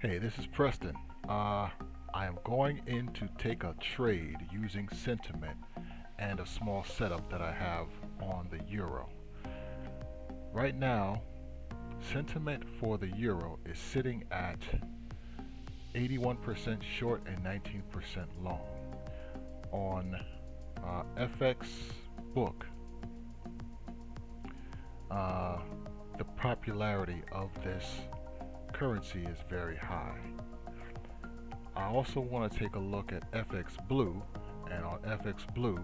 Hey, this is Preston. I am going in to take a trade using sentiment and a small setup that I have on the euro. Right now, sentiment for the euro is sitting at 81% short and 19% long. On FX book, the popularity of this currency is very high. I also want to take a look at FX Blue, and on FX Blue,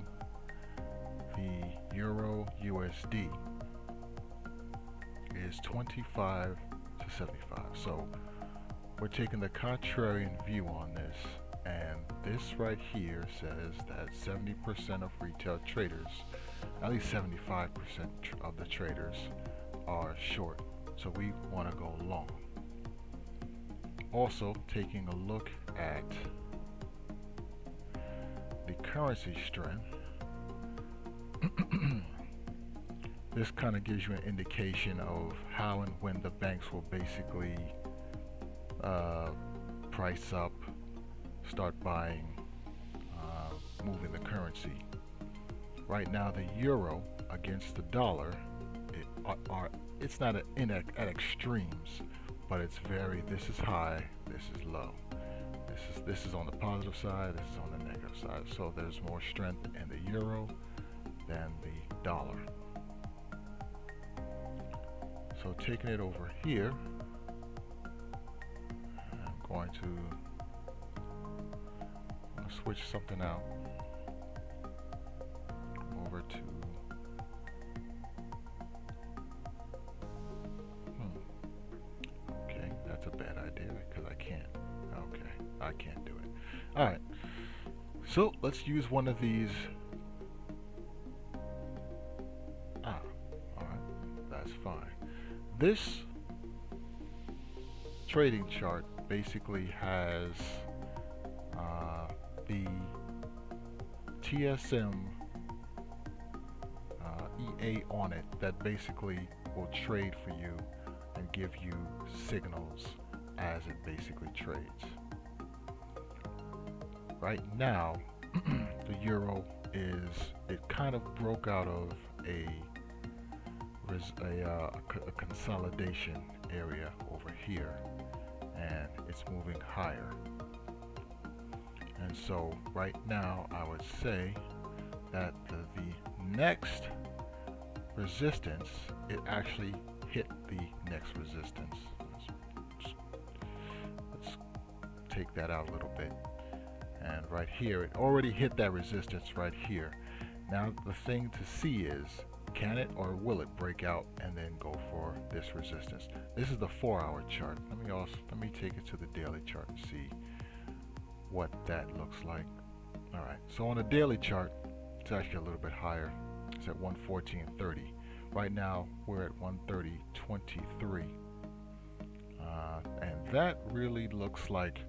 the Euro USD is 25 to 75. So we're taking the contrarian view on this, and this right here says that 70% of retail traders, at least 75% of the traders, are short. So we want to go long. Also taking a look at the currency strength. This kind of gives you an indication of how and when the banks will basically price up, start buying, moving the currency. Right now the euro against the dollar, it's not at extremes, but it's very, this is high, this is low. This is on the positive side, this is on the negative side. So there's more strength in the euro than the dollar. So taking it over here, I'm going to switch something out over to okay, that's a bad idea because I can't. Okay, I can't do it. Alright, so let's use one of these. Alright, that's fine. This trading chart basically has the TSM EA on it that basically will trade for you and give you signals as it basically trades. Right now, the euro it kind of broke out of a consolidation area over here, and it's moving higher. And so right now I would say that the next resistance, it actually hit the next resistance. Let's take that out a little bit. And right here, it already hit that resistance right here. Now the thing to see is, can it or will it break out and then go for this resistance? This is the 4-hour chart. Let me take it to the daily chart and see what that looks like. All right, so on the daily chart, it's actually a little bit higher. It's at 114.30. Right now, we're at 130.23. And that really looks like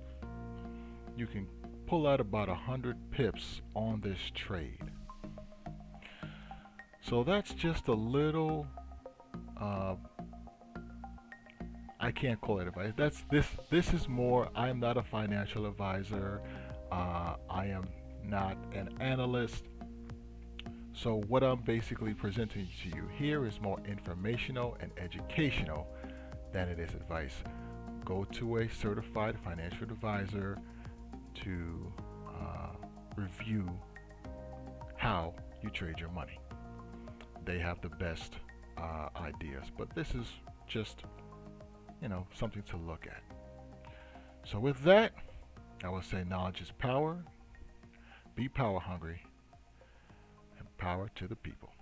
you can pull out about 100 pips on this trade. So that's just a little, I can't call it advice. This is more, I am not a financial advisor. I am not an analyst. So what I'm basically presenting to you here is more informational and educational than it is advice. Go to a certified financial advisor to review how you trade your money. They have the best ideas, but this is just, something to look at. So with that, I will say knowledge is power. Be power hungry, and power to the people.